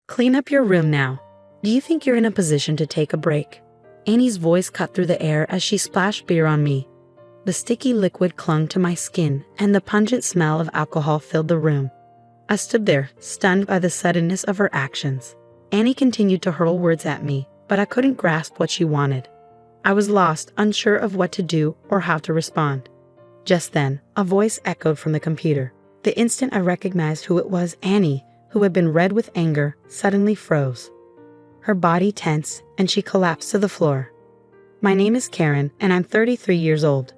Clean up your room now. Do you think you're in a position to take a break? Annie's voice cut through the air as she splashed beer on me. The sticky liquid clung to my skin, and the pungent smell of alcohol filled the room. I stood there, stunned by the suddenness of her actions. Annie continued to hurl words at me, but I couldn't grasp what she wanted. I was lost, unsure of what to do or how to respond. Just then, a voice echoed from the computer. The instant I recognized who it was, Annie, who had been red with anger, suddenly froze. Her body tensed, and she collapsed to the floor. My name is Karen, and I'm 33 years old.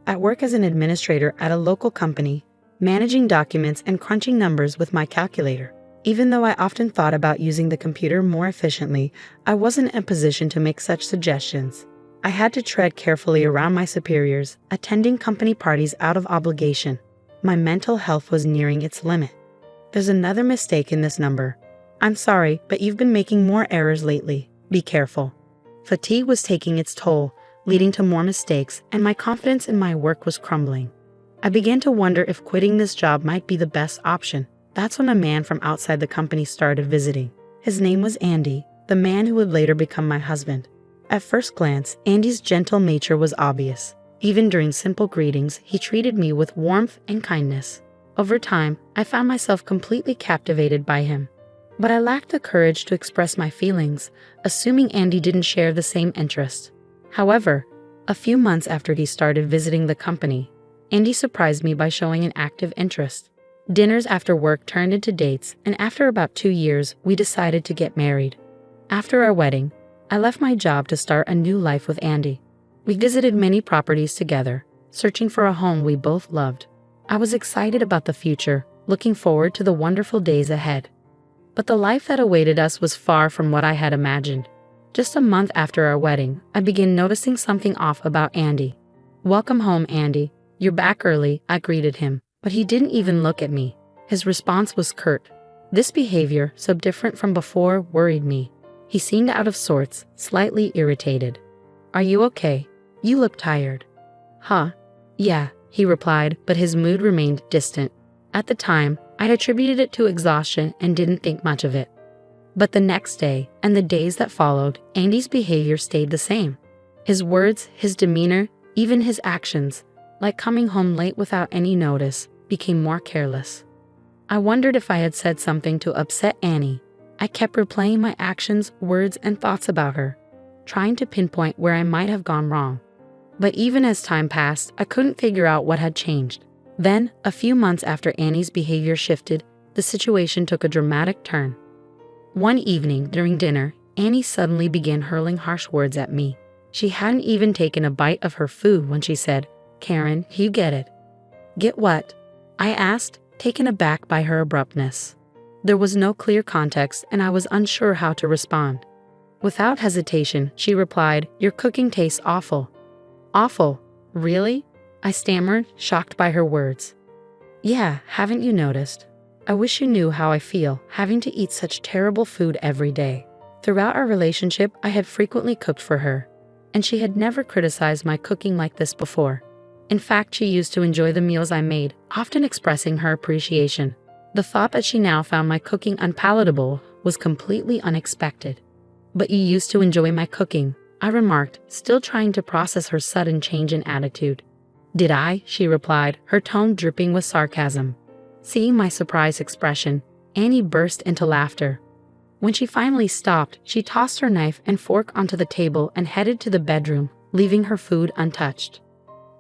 I work as an administrator at a local company, managing documents and crunching numbers with my calculator. Even though I often thought about using the computer more efficiently, I wasn't in a position to make such suggestions. I had to tread carefully around my superiors, attending company parties out of obligation. My mental health was nearing its limit. There's another mistake in this number. I'm sorry, but you've been making more errors lately. Be careful. Fatigue was taking its toll, leading to more mistakes, and my confidence in my work was crumbling. I began to wonder if quitting this job might be the best option. That's when a man from outside the company started visiting. His name was Andy, the man who would later become my husband. At first glance, Andy's gentle nature was obvious. Even during simple greetings, he treated me with warmth and kindness. Over time, I found myself completely captivated by him. But I lacked the courage to express my feelings, assuming Andy didn't share the same interest. However, a few months after he started visiting the company, Andy surprised me by showing an active interest. Dinners after work turned into dates, and after about 2 years, we decided to get married. After our wedding, I left my job to start a new life with Andy. We visited many properties together, searching for a home we both loved. I was excited about the future, looking forward to the wonderful days ahead. But the life that awaited us was far from what I had imagined. Just a month after our wedding, I began noticing something off about Andy. "Welcome home, Andy. You're back early," I greeted him, but he didn't even look at me. His response was curt. This behavior, so different from before, worried me. He seemed out of sorts, slightly irritated. "Are you okay? You look tired." "Huh? Yeah," he replied, but his mood remained distant. At the time, I'd attributed it to exhaustion and didn't think much of it. But the next day, and the days that followed, Andy's behavior stayed the same. His words, his demeanor, even his actions, like coming home late without any notice, became more careless. I wondered if I had said something to upset Annie. I kept replaying my actions, words, and thoughts about her, trying to pinpoint where I might have gone wrong. But even as time passed, I couldn't figure out what had changed. Then, a few months after Annie's behavior shifted, the situation took a dramatic turn. One evening during dinner, Annie suddenly began hurling harsh words at me. She hadn't even taken a bite of her food when she said, "Karen, you get it." "Get what?" I asked, taken aback by her abruptness. There was no clear context, and I was unsure how to respond. Without hesitation, she replied, "Your cooking tastes awful." "Awful? Really?" I stammered, shocked by her words. "Yeah, haven't you noticed? I wish you knew how I feel, having to eat such terrible food every day." Throughout our relationship, I had frequently cooked for her, and she had never criticized my cooking like this before. In fact, she used to enjoy the meals I made, often expressing her appreciation. The thought that she now found my cooking unpalatable was completely unexpected. "But you used to enjoy my cooking," I remarked, still trying to process her sudden change in attitude. "Did I?" she replied, her tone dripping with sarcasm. Seeing my surprised expression, Annie burst into laughter. When she finally stopped, she tossed her knife and fork onto the table and headed to the bedroom, leaving her food untouched.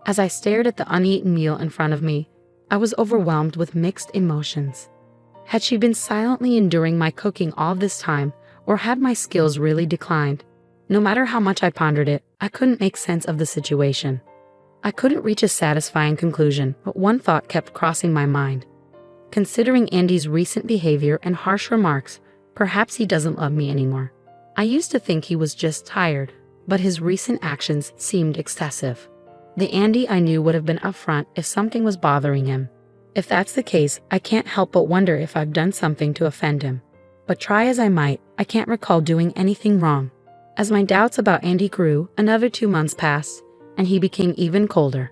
As I stared at the uneaten meal in front of me, I was overwhelmed with mixed emotions. Had she been silently enduring my cooking all this time, or had my skills really declined? No matter how much I pondered it, I couldn't make sense of the situation. I couldn't reach a satisfying conclusion, but one thought kept crossing my mind. Considering Andy's recent behavior and harsh remarks, perhaps he doesn't love me anymore. I used to think he was just tired, but his recent actions seemed excessive. The Andy I knew would have been upfront if something was bothering him. If that's the case, I can't help but wonder if I've done something to offend him. But try as I might, I can't recall doing anything wrong. As my doubts about Andy grew, another 2 months passed, and he became even colder.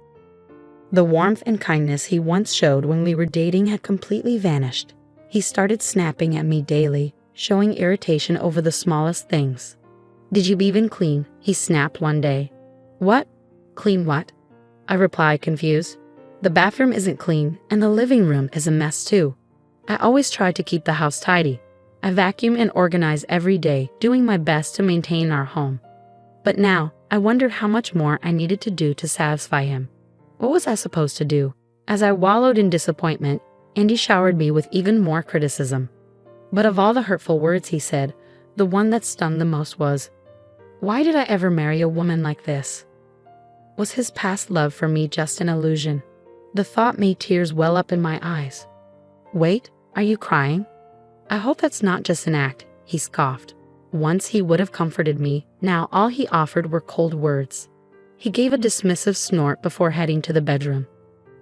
The warmth and kindness he once showed when we were dating had completely vanished. He started snapping at me daily, showing irritation over the smallest things. "Did you even clean?" he snapped one day. "What? Clean what?" I replied, confused. "The bathroom isn't clean, and the living room is a mess too. I always try to keep the house tidy. I vacuum and organize every day, doing my best to maintain our home." But now, I wondered how much more I needed to do to satisfy him. What was I supposed to do? As I wallowed in disappointment, Andy showered me with even more criticism. But of all the hurtful words he said, the one that stung the most was, "Why did I ever marry a woman like this?" Was his past love for me just an illusion? The thought made tears well up in my eyes. "Wait, are you crying?" "I hope that's not just an act," he scoffed. Once he would have comforted me, now all he offered were cold words. He gave a dismissive snort before heading to the bedroom.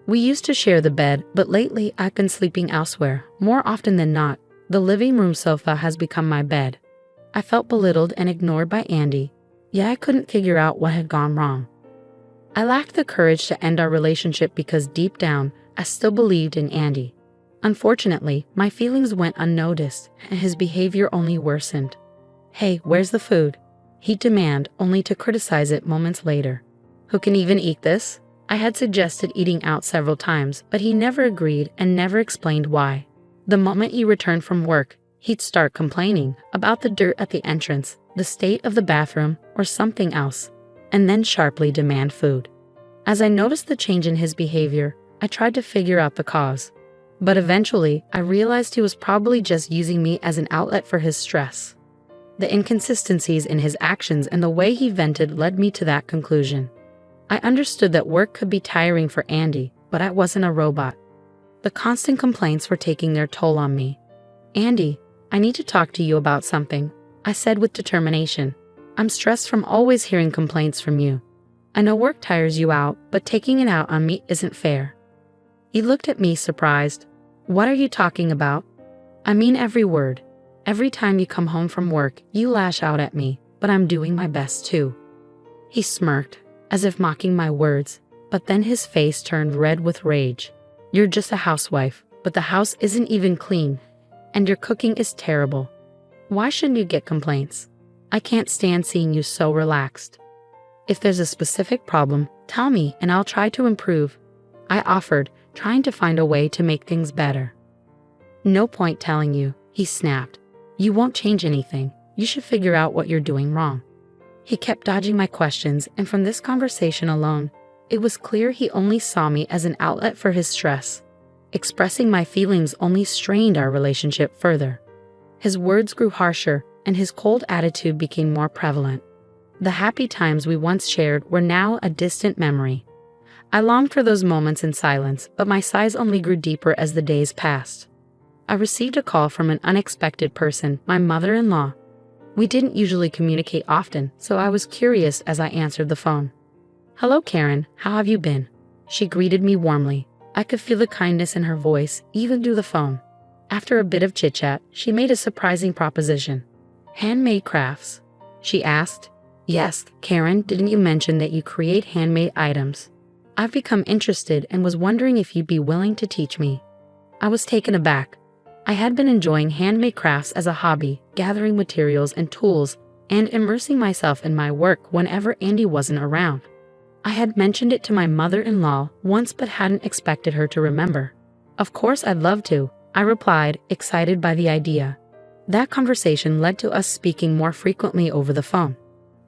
We used to share the bed, but lately I've been sleeping elsewhere. More often than not, the living room sofa has become my bed. I felt belittled and ignored by Andy, yet I couldn't figure out what had gone wrong. I lacked the courage to end our relationship because deep down, I still believed in Andy. Unfortunately, my feelings went unnoticed, and his behavior only worsened. "Hey, where's the food?" he'd demand, only to criticize it moments later. "Who can even eat this?" I had suggested eating out several times, but he never agreed and never explained why. The moment he returned from work, he'd start complaining about the dirt at the entrance, the state of the bathroom, or something else, and then sharply demand food. As I noticed the change in his behavior, I tried to figure out the cause. But eventually, I realized he was probably just using me as an outlet for his stress. The inconsistencies in his actions and the way he vented led me to that conclusion. I understood that work could be tiring for Andy, but I wasn't a robot. The constant complaints were taking their toll on me. "Andy, I need to talk to you about something," I said with determination. "I'm stressed from always hearing complaints from you. I know work tires you out, but taking it out on me isn't fair." He looked at me surprised. "What are you talking about?" "I mean every word. Every time you come home from work, you lash out at me, but I'm doing my best too." He smirked, as if mocking my words, but then his face turned red with rage. "You're just a housewife, but the house isn't even clean, and your cooking is terrible. Why shouldn't you get complaints? I can't stand seeing you so relaxed. If there's a specific problem, tell me and I'll try to improve," I offered, trying to find a way to make things better. "No point telling you," he snapped. "You won't change anything. You should figure out what you're doing wrong." He kept dodging my questions, and from this conversation alone, it was clear he only saw me as an outlet for his stress. Expressing my feelings only strained our relationship further. His words grew harsher, and his cold attitude became more prevalent. The happy times we once shared were now a distant memory. I longed for those moments in silence, but my sighs only grew deeper as the days passed. I received a call from an unexpected person, my mother-in-law. We didn't usually communicate often, so I was curious as I answered the phone. "Hello, Karen, how have you been?" She greeted me warmly. I could feel the kindness in her voice, even through the phone. After a bit of chit-chat, she made a surprising proposition. "Handmade crafts?" she asked. "Yes, Karen, didn't you mention that you create handmade items? I've become interested and was wondering if you'd be willing to teach me." I was taken aback. I had been enjoying handmade crafts as a hobby, gathering materials and tools, and immersing myself in my work whenever Andy wasn't around. I had mentioned it to my mother-in-law once but hadn't expected her to remember. "Of course I'd love to," I replied, excited by the idea. That conversation led to us speaking more frequently over the phone.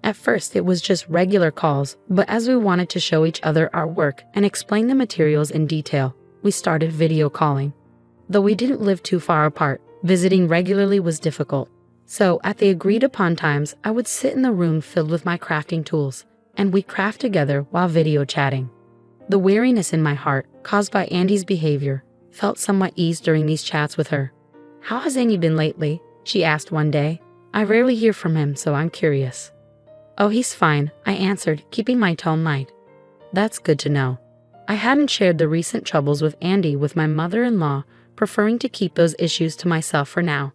At first it was just regular calls, but as we wanted to show each other our work and explain the materials in detail, we started video calling. Though we didn't live too far apart, visiting regularly was difficult. So at the agreed upon times, I would sit in the room filled with my crafting tools, and we'd craft together while video chatting. The weariness in my heart, caused by Andy's behavior, felt somewhat eased during these chats with her. "How has Andy been lately?" she asked one day. "I rarely hear from him, so I'm curious." "Oh, he's fine," I answered, keeping my tone light. "That's good to know." I hadn't shared the recent troubles with Andy with my mother-in-law, preferring to keep those issues to myself for now.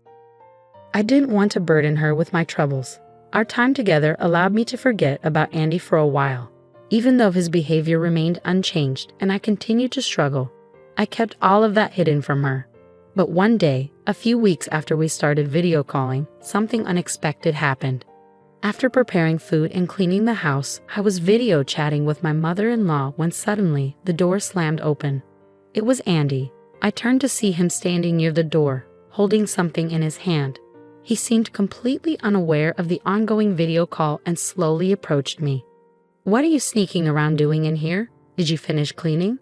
I didn't want to burden her with my troubles. Our time together allowed me to forget about Andy for a while. Even though his behavior remained unchanged and I continued to struggle, I kept all of that hidden from her. But one day, a few weeks after we started video calling, something unexpected happened. After preparing food and cleaning the house, I was video chatting with my mother-in-law when suddenly the door slammed open. It was Andy. I turned to see him standing near the door, holding something in his hand. He seemed completely unaware of the ongoing video call and slowly approached me. "What are you sneaking around doing in here? Did you finish cleaning?"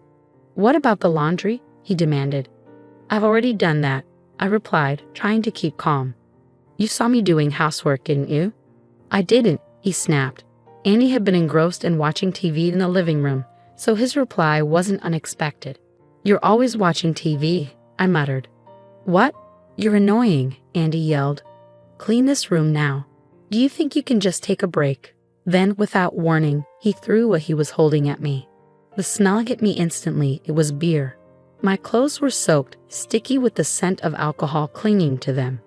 "What about the laundry?" he demanded. "I've already done that," I replied, trying to keep calm. "You saw me doing housework, didn't you?" "I didn't," he snapped. Andy had been engrossed in watching TV in the living room, so his reply wasn't unexpected. "You're always watching TV," I muttered. "What? You're annoying," Andy yelled. "Clean this room now. Do you think you can just take a break?" Then, without warning, he threw what he was holding at me. The smell hit me instantly. It was beer. My clothes were soaked, sticky with the scent of alcohol clinging to them.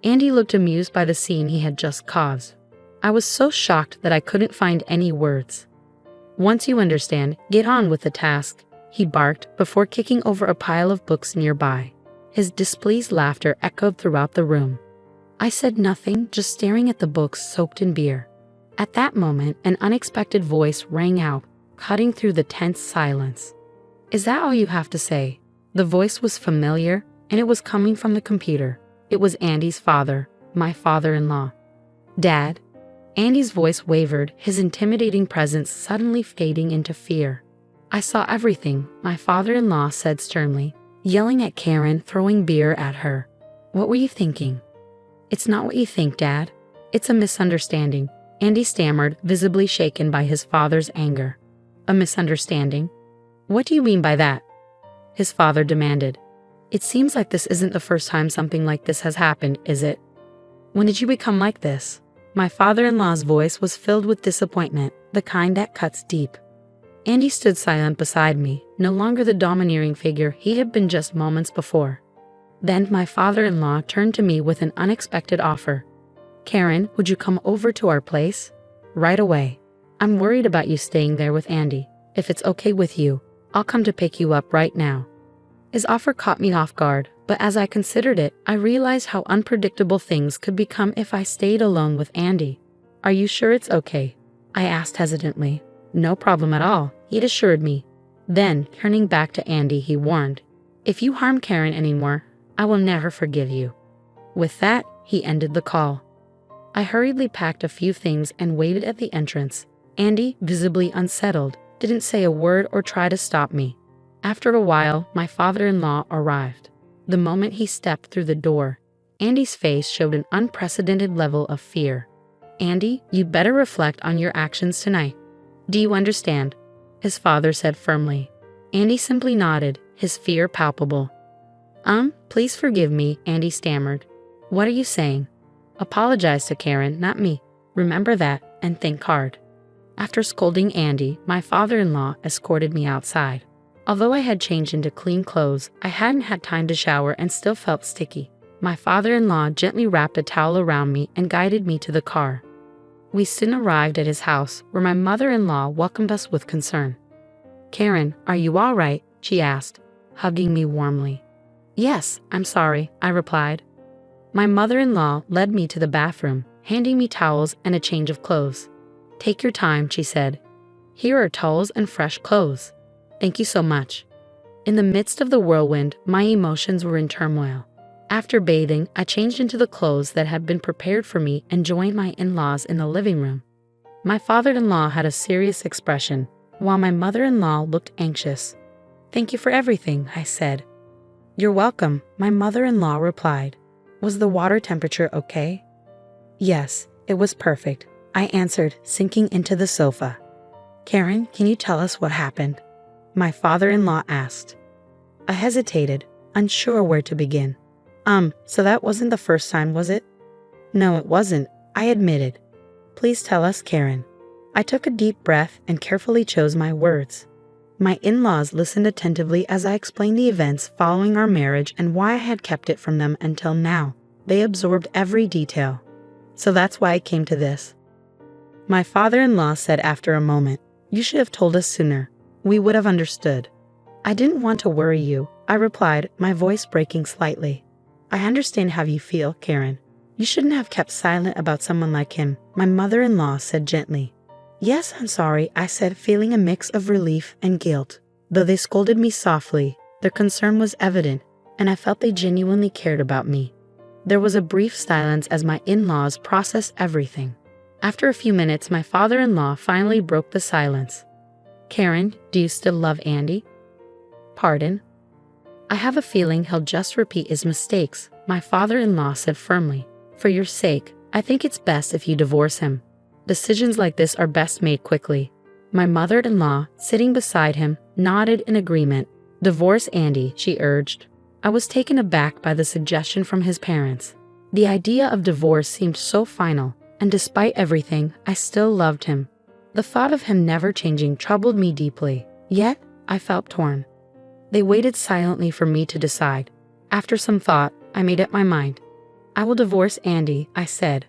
Andy looked amused by the scene he had just caused. I was so shocked that I couldn't find any words. "Once you understand, get on with the task," he barked before kicking over a pile of books nearby. His displeased laughter echoed throughout the room. I said nothing, just staring at the books soaked in beer. At that moment, an unexpected voice rang out, cutting through the tense silence. "Is that all you have to say?" The voice was familiar, and it was coming from the computer. It was Andy's father, my father-in-law. "Dad?" Andy's voice wavered, his intimidating presence suddenly fading into fear. "I saw everything," my father-in-law said sternly, yelling at Karen, throwing beer at her. "What were you thinking?" "It's not what you think, Dad. It's a misunderstanding," Andy stammered, visibly shaken by his father's anger. "A misunderstanding? What do you mean by that?" his father demanded. "It seems like this isn't the first time something like this has happened, is it? When did you become like this?" My father-in-law's voice was filled with disappointment, the kind that cuts deep. Andy stood silent beside me, no longer the domineering figure he had been just moments before. Then my father-in-law turned to me with an unexpected offer. "Karen, would you come over to our place? Right away. I'm worried about you staying there with Andy. If it's okay with you, I'll come to pick you up right now." His offer caught me off guard, but as I considered it, I realized how unpredictable things could become if I stayed alone with Andy. "Are you sure it's okay?" I asked hesitantly. "No problem at all," he'd assured me. Then, turning back to Andy, he warned, "If you harm Karen anymore, I will never forgive you." With that, he ended the call. I hurriedly packed a few things and waited at the entrance. Andy, visibly unsettled, didn't say a word or try to stop me. After a while, my father-in-law arrived. The moment he stepped through the door, Andy's face showed an unprecedented level of fear. "Andy, you better reflect on your actions tonight. Do you understand?" his father said firmly. Andy simply nodded, his fear palpable. Please forgive me," Andy stammered. "What are you saying?" "Apologize to Karen, not me. Remember that, and think hard." After scolding Andy, my father-in-law escorted me outside. Although I had changed into clean clothes, I hadn't had time to shower and still felt sticky. My father-in-law gently wrapped a towel around me and guided me to the car. We soon arrived at his house, where my mother-in-law welcomed us with concern. "Karen, are you all right?" she asked, hugging me warmly. "Yes, I'm sorry," I replied. My mother-in-law led me to the bathroom, handing me towels and a change of clothes. "Take your time," she said. "Here are towels and fresh clothes." "Thank you so much." In the midst of the whirlwind, my emotions were in turmoil. After bathing, I changed into the clothes that had been prepared for me and joined my in-laws in the living room. My father-in-law had a serious expression, while my mother-in-law looked anxious. "Thank you for everything," I said. "You're welcome," my mother-in-law replied. "Was the water temperature okay?" "Yes, it was perfect," I answered, sinking into the sofa. "Karen, can you tell us what happened?" my father-in-law asked. I hesitated, unsure where to begin. So that wasn't the first time, was it?" "No, it wasn't," I admitted. "Please tell us, Karen." I took a deep breath and carefully chose my words. My in-laws listened attentively as I explained the events following our marriage and why I had kept it from them until now. They absorbed every detail. "So that's why I came to this," my father-in-law said after a moment. "You should have told us sooner. We would have understood." "I didn't want to worry you," I replied, my voice breaking slightly. I understand how you feel, Karen. You shouldn't have kept silent about someone like him, my mother-in-law said gently. Yes, I'm sorry, I said, feeling a mix of relief and guilt. Though they scolded me softly, their concern was evident, and I felt they genuinely cared about me. There was a brief silence as my in-laws processed everything. After a few minutes, my father-in-law finally broke the silence. Karen, do you still love Andy? Pardon? I have a feeling he'll just repeat his mistakes, my father-in-law said firmly. For your sake, I think it's best if you divorce him. Decisions like this are best made quickly. My mother-in-law, sitting beside him, nodded in agreement. Divorce Andy, she urged. I was taken aback by the suggestion from his parents. The idea of divorce seemed so final, and despite everything, I still loved him. The thought of him never changing troubled me deeply, yet I felt torn. They waited silently for me to decide. After some thought, I made up my mind. I will divorce Andy, I said.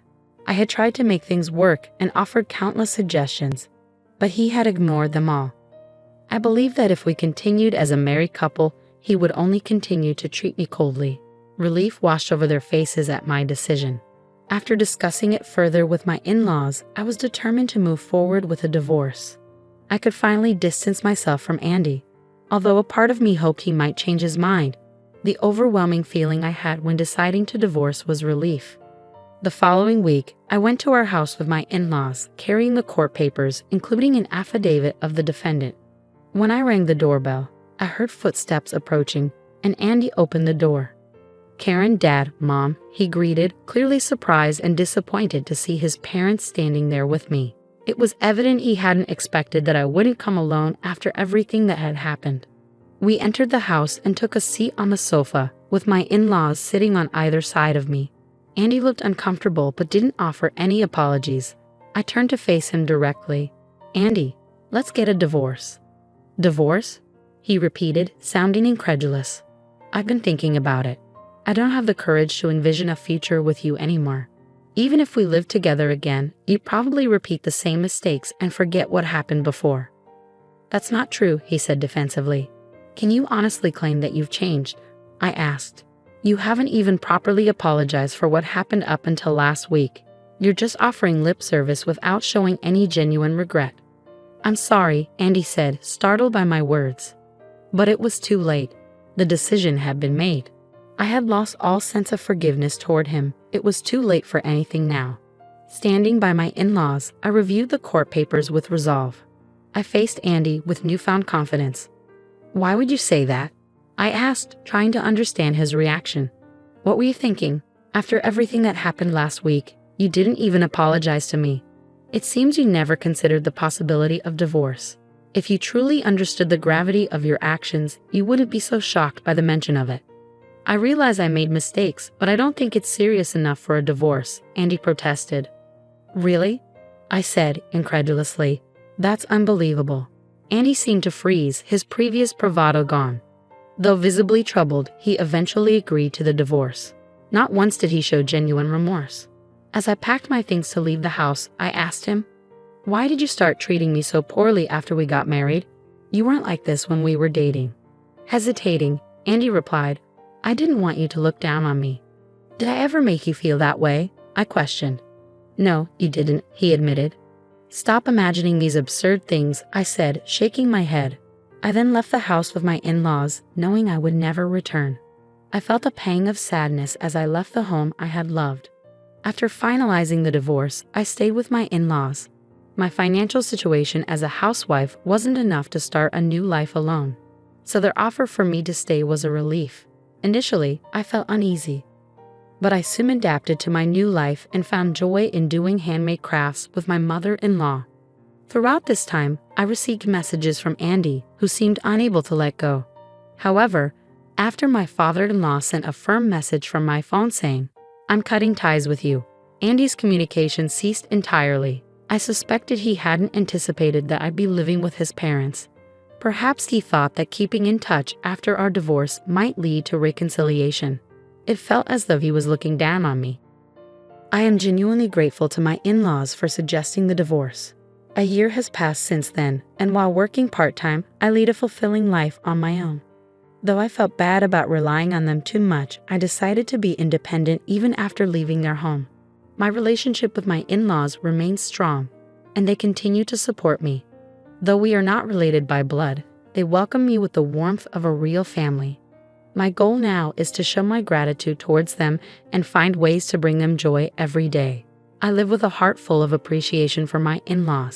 I had tried to make things work and offered countless suggestions, but he had ignored them all. I believed that if we continued as a married couple, he would only continue to treat me coldly. Relief washed over their faces at my decision. After discussing it further with my in-laws, I was determined to move forward with a divorce. I could finally distance myself from Andy. Although a part of me hoped he might change his mind, the overwhelming feeling I had when deciding to divorce was relief. The following week, I went to our house with my in-laws, carrying the court papers, including an affidavit of the defendant. When I rang the doorbell, I heard footsteps approaching, and Andy opened the door. Karen, Dad, Mom, he greeted, clearly surprised and disappointed to see his parents standing there with me. It was evident he hadn't expected that I wouldn't come alone after everything that had happened. We entered the house and took a seat on the sofa, with my in-laws sitting on either side of me. Andy looked uncomfortable but didn't offer any apologies. I turned to face him directly. Andy, let's get a divorce. Divorce? He repeated, sounding incredulous. I've been thinking about it. I don't have the courage to envision a future with you anymore. Even if we lived together again, you'd probably repeat the same mistakes and forget what happened before. That's not true, he said defensively. Can you honestly claim that you've changed? I asked. You haven't even properly apologized for what happened up until last week. You're just offering lip service without showing any genuine regret. I'm sorry, Andy said, startled by my words. But it was too late. The decision had been made. I had lost all sense of forgiveness toward him. It was too late for anything now. Standing by my in-laws, I reviewed the court papers with resolve. I faced Andy with newfound confidence. Why would you say that? I asked, trying to understand his reaction. What were you thinking? After everything that happened last week, you didn't even apologize to me. It seems you never considered the possibility of divorce. If you truly understood the gravity of your actions, you wouldn't be so shocked by the mention of it. I realize I made mistakes, but I don't think it's serious enough for a divorce, Andy protested. Really? I said, incredulously. That's unbelievable. Andy seemed to freeze, his previous bravado gone. Though visibly troubled, he eventually agreed to the divorce. Not once did he show genuine remorse. As I packed my things to leave the house, I asked him, "Why did you start treating me so poorly after we got married? You weren't like this when we were dating." Hesitating, Andy replied, "I didn't want you to look down on me." "Did I ever make you feel that way?" I questioned. "No, you didn't," he admitted. "Stop imagining these absurd things," I said, shaking my head. I then left the house with my in-laws, knowing I would never return. I felt a pang of sadness as I left the home I had loved. After finalizing the divorce, I stayed with my in-laws. My financial situation as a housewife wasn't enough to start a new life alone, so their offer for me to stay was a relief. Initially, I felt uneasy, but I soon adapted to my new life and found joy in doing handmade crafts with my mother-in-law. Throughout this time, I received messages from Andy, who seemed unable to let go. However, after my father-in-law sent a firm message from my phone saying, "I'm cutting ties with you," Andy's communication ceased entirely. I suspected he hadn't anticipated that I'd be living with his parents. Perhaps he thought that keeping in touch after our divorce might lead to reconciliation. It felt as though he was looking down on me. I am genuinely grateful to my in-laws for suggesting the divorce. A year has passed since then, and while working part-time, I lead a fulfilling life on my own. Though I felt bad about relying on them too much, I decided to be independent even after leaving their home. My relationship with my in-laws remains strong, and they continue to support me. Though we are not related by blood, they welcome me with the warmth of a real family. My goal now is to show my gratitude towards them and find ways to bring them joy every day. I live with a heart full of appreciation for my in-laws.